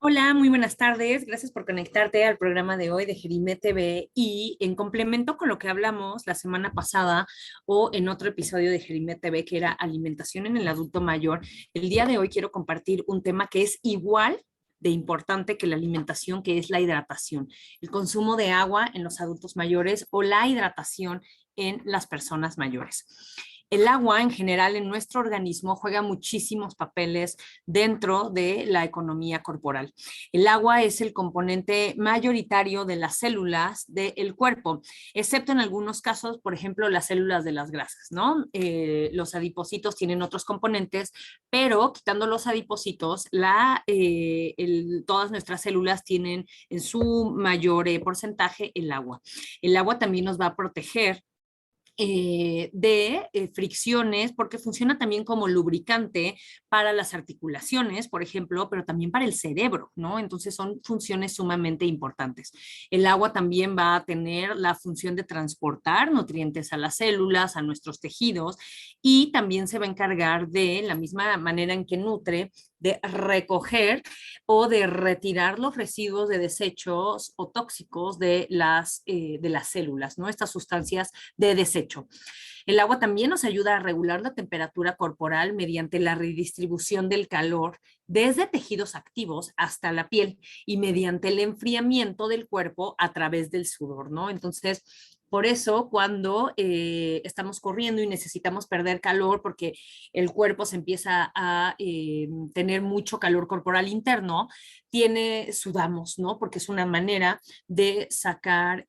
Hola, muy buenas tardes. Gracias por conectarte al programa de hoy de Jerime TV y en complemento con lo que hablamos la semana pasada o en otro episodio de Jerime TV que era alimentación en el adulto mayor, el día de hoy quiero compartir un tema que es igual de importante que la alimentación, que es la hidratación, el consumo de agua en los adultos mayores o la hidratación en las personas mayores. El agua en general en nuestro organismo juega muchísimos papeles dentro de la economía corporal. El agua es el componente mayoritario de las células del cuerpo, excepto en algunos casos, por ejemplo, las células de las grasas, ¿no? Los adipocitos tienen otros componentes, pero quitando los adipocitos, todas nuestras células tienen en su mayor porcentaje el agua. El agua también nos va a proteger de fricciones, porque funciona también como lubricante para las articulaciones, por ejemplo, pero también para el cerebro, ¿no? Entonces son funciones sumamente importantes. El agua también va a tener la función de transportar nutrientes a las células, a nuestros tejidos, y también se va a encargar de la misma manera en que nutre, de recoger o de retirar los residuos de desechos o tóxicos de las células, ¿no? Estas sustancias de desecho. El agua también nos ayuda a regular la temperatura corporal mediante la redistribución del calor desde tejidos activos hasta la piel y mediante el enfriamiento del cuerpo a través del sudor, ¿no? Entonces, por eso, cuando estamos corriendo y necesitamos perder calor porque el cuerpo se empieza a tener mucho calor corporal interno, sudamos, ¿no? Porque es una manera de sacar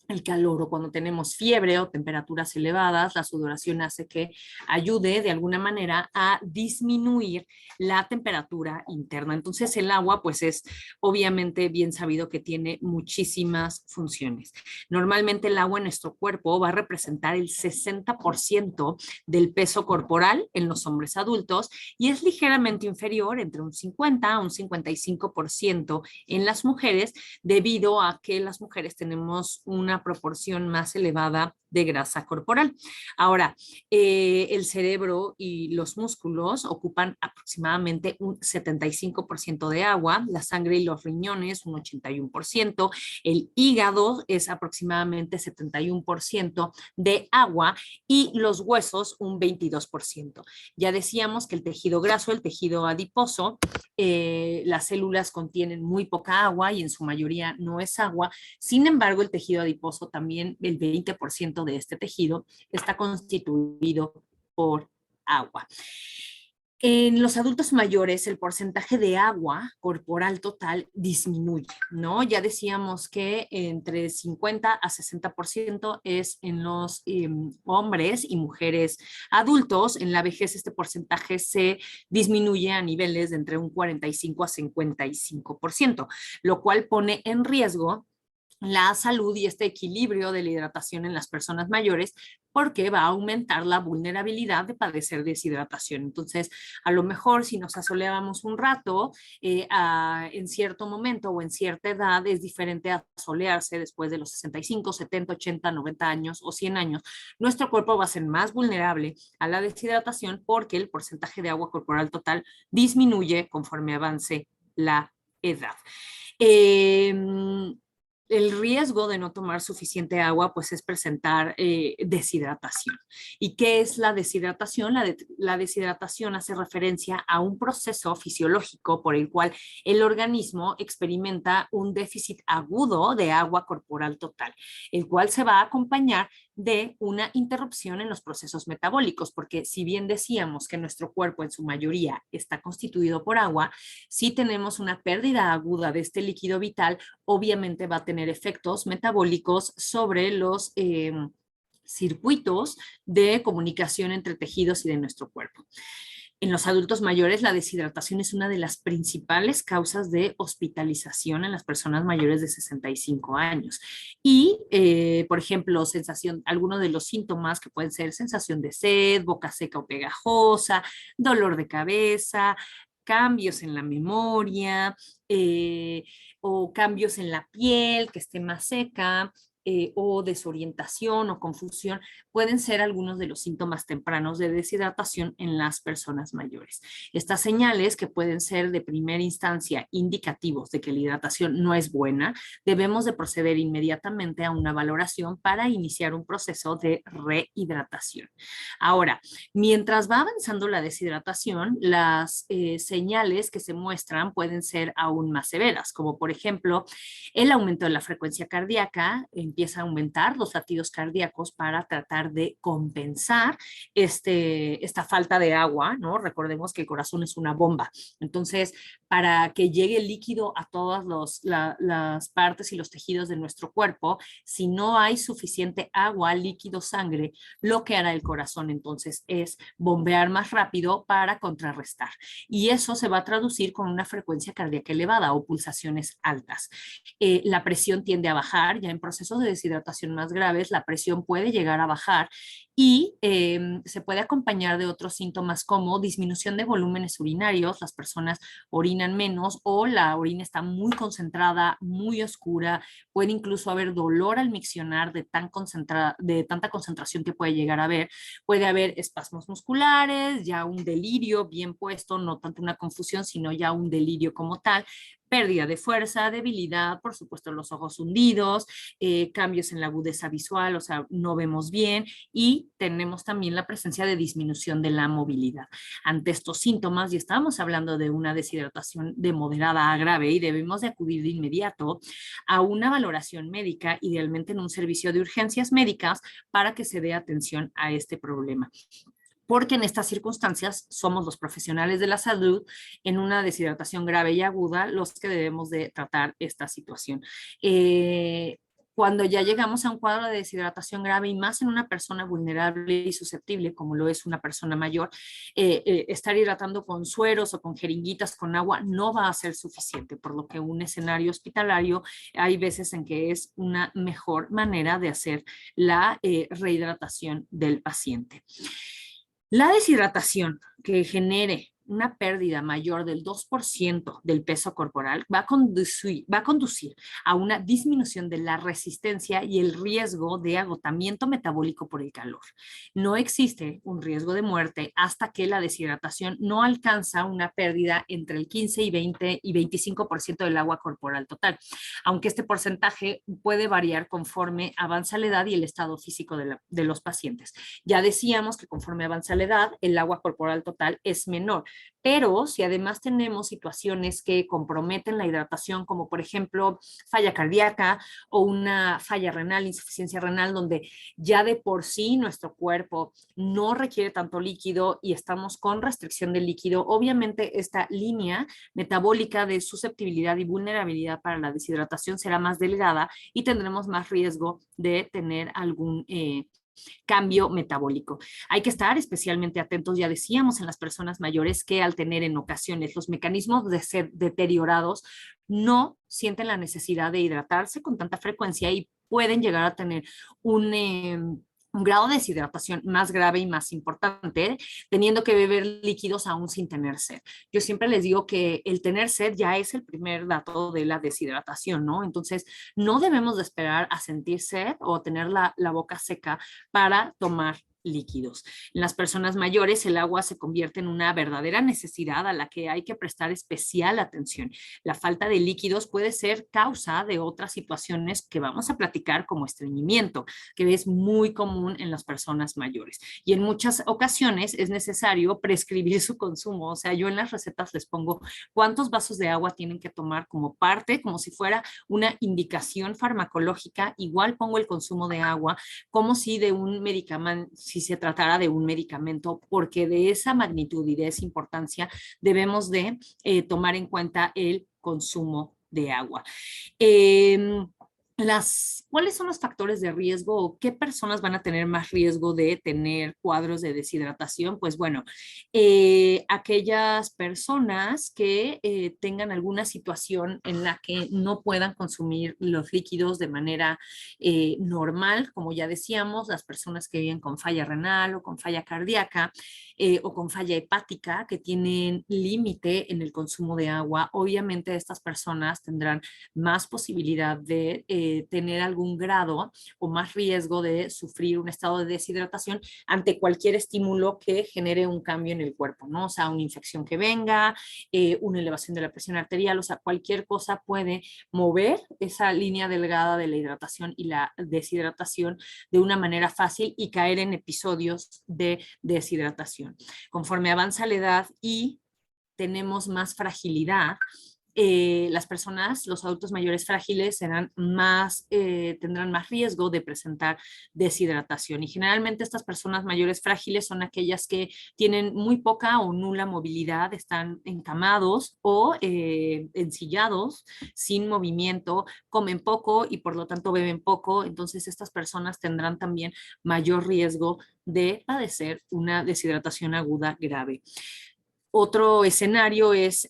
el calor, o cuando tenemos fiebre o temperaturas elevadas, la sudoración hace que ayude de alguna manera a disminuir la temperatura interna. Entonces el agua pues es obviamente bien sabido que tiene muchísimas funciones. Normalmente el agua en nuestro cuerpo va a representar el 60% del peso corporal en los hombres adultos y es ligeramente inferior, entre un 50 a un 55% en las mujeres, debido a que las mujeres tenemos una proporción más elevada de grasa corporal. Ahora, el cerebro y los músculos ocupan aproximadamente un 75% de agua, la sangre y los riñones un 81%, el hígado es aproximadamente 71% de agua y los huesos un 22%. Ya decíamos que el tejido graso, el tejido adiposo, las células contienen muy poca agua y en su mayoría no es agua. Sin embargo, el tejido adiposo también, el 20% de este tejido está constituido por agua. En los adultos mayores, el porcentaje de agua corporal total disminuye, ¿no? Ya decíamos que entre 50 a 60% es en los hombres y mujeres adultos. En la vejez este porcentaje se disminuye a niveles de entre un 45 a 55%, lo cual pone en riesgo la salud y este equilibrio de la hidratación en las personas mayores, porque va a aumentar la vulnerabilidad de padecer deshidratación. Entonces, a lo mejor si nos asoleábamos un rato, en cierto momento o en cierta edad, es diferente a solearse después de los 65, 70, 80, 90 años o 100 años. Nuestro cuerpo va a ser más vulnerable a la deshidratación porque el porcentaje de agua corporal total disminuye conforme avance la edad. Eh, el riesgo de no tomar suficiente agua pues es presentar deshidratación. ¿Y qué es la deshidratación? La deshidratación hace referencia a un proceso fisiológico por el cual el organismo experimenta un déficit agudo de agua corporal total, el cual se va a acompañar de una interrupción en los procesos metabólicos, porque si bien decíamos que nuestro cuerpo en su mayoría está constituido por agua, si tenemos una pérdida aguda de este líquido vital, obviamente va a tener efectos metabólicos sobre los circuitos de comunicación entre tejidos y de nuestro cuerpo. En los adultos mayores, la deshidratación es una de las principales causas de hospitalización en las personas mayores de 65 años. Y, por ejemplo, algunos de los síntomas que pueden ser sensación de sed, boca seca o pegajosa, dolor de cabeza, cambios en la memoria, o cambios en la piel que esté más seca, o desorientación o confusión, pueden ser algunos de los síntomas tempranos de deshidratación en las personas mayores. Estas señales, que pueden ser de primera instancia indicativos de que la hidratación no es buena, debemos de proceder inmediatamente a una valoración para iniciar un proceso de rehidratación. Ahora, mientras va avanzando la deshidratación, las señales que se muestran pueden ser aún más severas, como por ejemplo el aumento de la frecuencia cardíaca, empieza a aumentar los latidos cardíacos para tratar de compensar esta falta de agua, ¿no? Recordemos que el corazón es una bomba, entonces para que llegue el líquido a todas las partes y los tejidos de nuestro cuerpo, si no hay suficiente agua, líquido, sangre, lo que hará el corazón entonces es bombear más rápido para contrarrestar. Y eso se va a traducir con una frecuencia cardíaca elevada o pulsaciones altas. La presión tiende a bajar, ya en procesos de deshidratación más graves, la presión puede llegar a bajar y se puede acompañar de otros síntomas como disminución de volúmenes urinarios, las personas orinan menos o la orina está muy concentrada, muy oscura, puede incluso haber dolor al miccionar de tanta concentración que puede llegar a haber, puede haber espasmos musculares, ya un delirio bien puesto, no tanto una confusión, sino ya un delirio como tal, pérdida de fuerza, debilidad, por supuesto los ojos hundidos, cambios en la agudeza visual, o sea, no vemos bien y tenemos también la presencia de disminución de la movilidad. Ante estos síntomas, y estamos hablando de una deshidratación de moderada a grave y debemos de acudir de inmediato a una valoración médica, idealmente en un servicio de urgencias médicas para que se dé atención a este problema, porque en estas circunstancias somos los profesionales de la salud en una deshidratación grave y aguda los que debemos de tratar esta situación. Cuando ya llegamos a un cuadro de deshidratación grave y más en una persona vulnerable y susceptible como lo es una persona mayor, estar hidratando con sueros o con jeringuitas con agua no va a ser suficiente, por lo que un escenario hospitalario hay veces en que es una mejor manera de hacer la rehidratación del paciente. La deshidratación que genere una pérdida mayor del 2% del peso corporal va a conducir a una disminución de la resistencia y el riesgo de agotamiento metabólico por el calor. No existe un riesgo de muerte hasta que la deshidratación no alcanza una pérdida entre el 15 y 20 y 25% del agua corporal total, aunque este porcentaje puede variar conforme avanza la edad y el estado físico de los pacientes. Ya decíamos que conforme avanza la edad, el agua corporal total es menor, pero si además tenemos situaciones que comprometen la hidratación, como por ejemplo falla cardíaca o una falla renal, insuficiencia renal, donde ya de por sí nuestro cuerpo no requiere tanto líquido y estamos con restricción de líquido, obviamente esta línea metabólica de susceptibilidad y vulnerabilidad para la deshidratación será más delgada y tendremos más riesgo de tener algún cambio metabólico. Hay que estar especialmente atentos, ya decíamos, en las personas mayores que al tener en ocasiones los mecanismos de ser deteriorados, no sienten la necesidad de hidratarse con tanta frecuencia y pueden llegar a tener un grado de deshidratación más grave y más importante, teniendo que beber líquidos aún sin tener sed. Yo siempre les digo que el tener sed ya es el primer dato de la deshidratación, ¿no? Entonces, no debemos de esperar a sentir sed o tener la boca seca para tomar líquidos. En las personas mayores el agua se convierte en una verdadera necesidad a la que hay que prestar especial atención. La falta de líquidos puede ser causa de otras situaciones que vamos a platicar, como estreñimiento, que es muy común en las personas mayores. Y en muchas ocasiones es necesario prescribir su consumo. O sea, yo en las recetas les pongo cuántos vasos de agua tienen que tomar como parte, como si fuera una indicación farmacológica. Igual pongo el consumo de agua como si de un medicamento, si se tratara de un medicamento, porque de esa magnitud y de esa importancia debemos de tomar en cuenta el consumo de agua. ¿Cuáles son los factores de riesgo o qué personas van a tener más riesgo de tener cuadros de deshidratación? Pues bueno, aquellas personas que tengan alguna situación en la que no puedan consumir los líquidos de manera normal, como ya decíamos, las personas que viven con falla renal o con falla cardíaca o con falla hepática que tienen límite en el consumo de agua, obviamente estas personas tendrán más posibilidad de tener algún grado o más riesgo de sufrir un estado de deshidratación ante cualquier estímulo que genere un cambio en el cuerpo, ¿no? O sea, una infección que venga, una elevación de la presión arterial, o sea, cualquier cosa puede mover esa línea delgada de la hidratación y la deshidratación de una manera fácil y caer en episodios de deshidratación. Conforme avanza la edad y tenemos más fragilidad, las personas, los adultos mayores frágiles tendrán más riesgo de presentar deshidratación. Y generalmente estas personas mayores frágiles son aquellas que tienen muy poca o nula movilidad, están encamados o ensillados, sin movimiento, comen poco y por lo tanto beben poco. Entonces estas personas tendrán también mayor riesgo de padecer una deshidratación aguda grave. Otro escenario es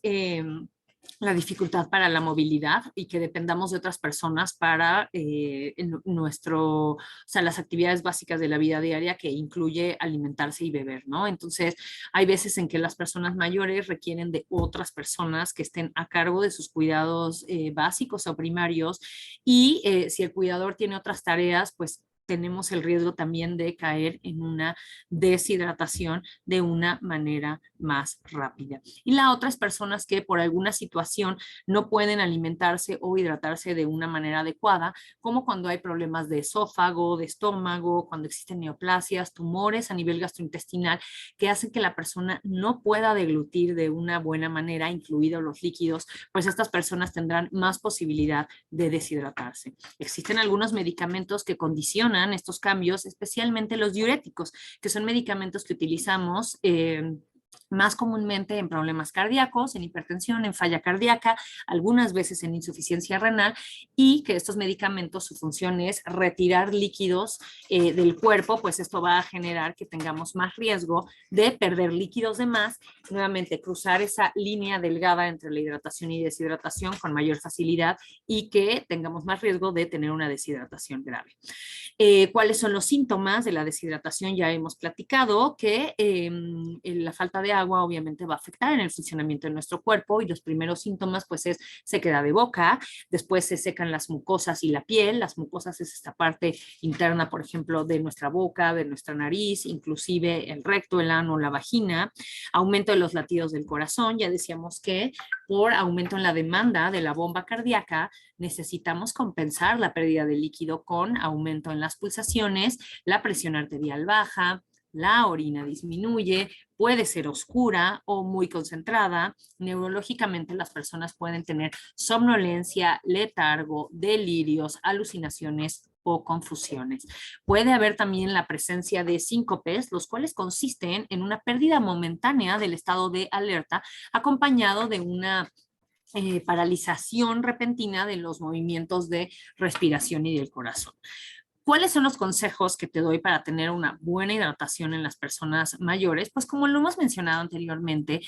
la dificultad para la movilidad y que dependamos de otras personas para o sea, las actividades básicas de la vida diaria, que incluye alimentarse y beber, ¿no? Entonces, hay veces en que las personas mayores requieren de otras personas que estén a cargo de sus cuidados básicos o primarios, y si el cuidador tiene otras tareas, pues tenemos el riesgo también de caer en una deshidratación de una manera más rápida. Y la otra es personas que por alguna situación no pueden alimentarse o hidratarse de una manera adecuada, como cuando hay problemas de esófago, de estómago, cuando existen neoplasias, tumores a nivel gastrointestinal que hacen que la persona no pueda deglutir de una buena manera, incluidos los líquidos, pues estas personas tendrán más posibilidad de deshidratarse. Existen algunos medicamentos que condicionan estos cambios, especialmente los diuréticos, que son medicamentos que utilizamos más comúnmente en problemas cardíacos, en hipertensión, en falla cardíaca, algunas veces en insuficiencia renal, y que estos medicamentos, su función es retirar líquidos del cuerpo, pues esto va a generar que tengamos más riesgo de perder líquidos de más, nuevamente cruzar esa línea delgada entre la hidratación y deshidratación con mayor facilidad, y que tengamos más riesgo de tener una deshidratación grave. ¿Cuáles son los síntomas de la deshidratación? Ya hemos platicado que la falta de agua obviamente va a afectar en el funcionamiento de nuestro cuerpo, y los primeros síntomas pues es sequedad de boca, después se secan las mucosas y la piel. Las mucosas es esta parte interna, por ejemplo, de nuestra boca, de nuestra nariz, inclusive el recto, el ano, la vagina. Aumento de los latidos del corazón, ya decíamos que por aumento en la demanda de la bomba cardíaca necesitamos compensar la pérdida de líquido con aumento en las pulsaciones, la presión arterial baja, la orina disminuye, puede ser oscura o muy concentrada. Neurológicamente las personas pueden tener somnolencia, letargo, delirios, alucinaciones o confusiones. Puede haber también la presencia de síncopes, los cuales consisten en una pérdida momentánea del estado de alerta acompañado de una paralización repentina de los movimientos de respiración y del corazón. ¿Cuáles son los consejos que te doy para tener una buena hidratación en las personas mayores? Pues como lo hemos mencionado anteriormente,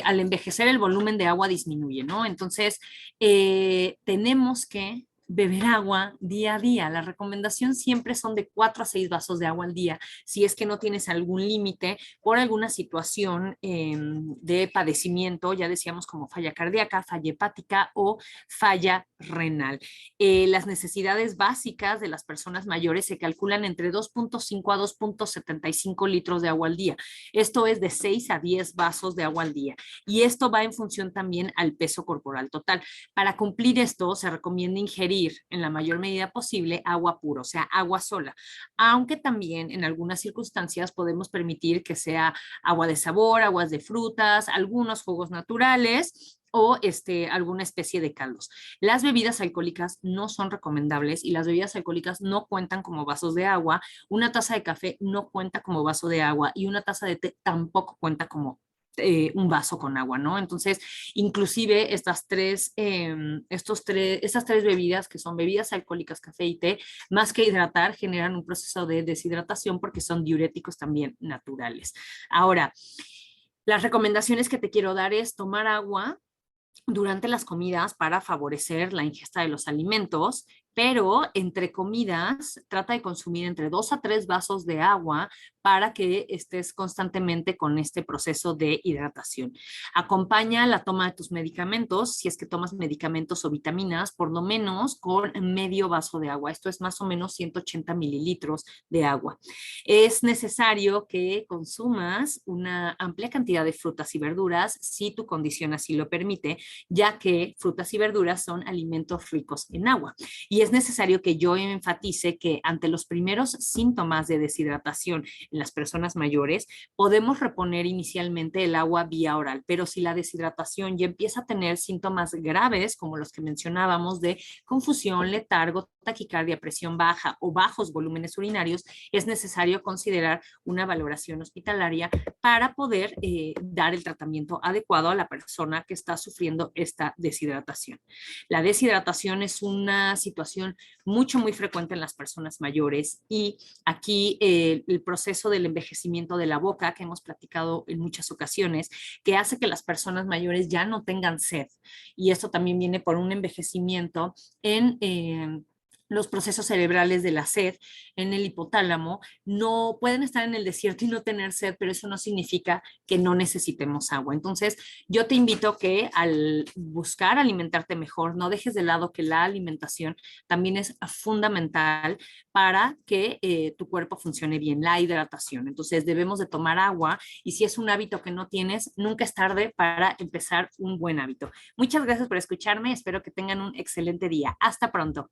al envejecer el volumen de agua disminuye, ¿no? Entonces, tenemos que beber agua día a día. La recomendación siempre son de 4 a 6 vasos de agua al día, si es que no tienes algún límite por alguna situación de padecimiento, ya decíamos como falla cardíaca, falla hepática o falla renal. Las necesidades básicas de las personas mayores se calculan entre 2.5 a 2.75 litros de agua al día. Esto es de 6 a 10 vasos de agua al día. Y esto va en función también al peso corporal total. Para cumplir esto, se recomienda ingerir en la mayor medida posible agua pura, o sea, agua sola. Aunque también en algunas circunstancias podemos permitir que sea agua de sabor, aguas de frutas, algunos jugos naturales o alguna especie de caldos. Las bebidas alcohólicas no son recomendables, y las bebidas alcohólicas no cuentan como vasos de agua. Una taza de café no cuenta como vaso de agua, y una taza de té tampoco cuenta como un vaso con agua, ¿no? Entonces, inclusive estas tres bebidas, que son bebidas alcohólicas, café y té, más que hidratar, generan un proceso de deshidratación porque son diuréticos también naturales. Ahora, las recomendaciones que te quiero dar es tomar agua durante las comidas para favorecer la ingesta de los alimentos, pero entre comidas trata de consumir entre 2 a 3 vasos de agua para que estés constantemente con este proceso de hidratación. Acompaña la toma de tus medicamentos, si es que tomas medicamentos o vitaminas, por lo menos con medio vaso de agua. Esto es más o menos 180 mililitros de agua. Es necesario que consumas una amplia cantidad de frutas y verduras si tu condición así lo permite, ya que frutas y verduras son alimentos ricos en agua. Y es necesario que yo enfatice que ante los primeros síntomas de deshidratación en las personas mayores, podemos reponer inicialmente el agua vía oral, pero si la deshidratación ya empieza a tener síntomas graves, como los que mencionábamos de confusión, letargo, taquicardia, presión baja o bajos volúmenes urinarios, es necesario considerar una valoración hospitalaria para poder dar el tratamiento adecuado a la persona que está sufriendo esta deshidratación. La deshidratación es una situación muy frecuente en las personas mayores y aquí el proceso del envejecimiento de la boca, que hemos platicado en muchas ocasiones, que hace que las personas mayores ya no tengan sed. Y esto también viene por un envejecimiento en los procesos cerebrales de la sed en el hipotálamo. No pueden estar en el desierto y no tener sed, pero eso no significa que no necesitemos agua. Entonces, yo te invito que al buscar alimentarte mejor, no dejes de lado que la alimentación también es fundamental para que tu cuerpo funcione bien, la hidratación. Entonces, debemos de tomar agua y si es un hábito que no tienes, nunca es tarde para empezar un buen hábito. Muchas gracias por escucharme. Espero que tengan un excelente día. Hasta pronto.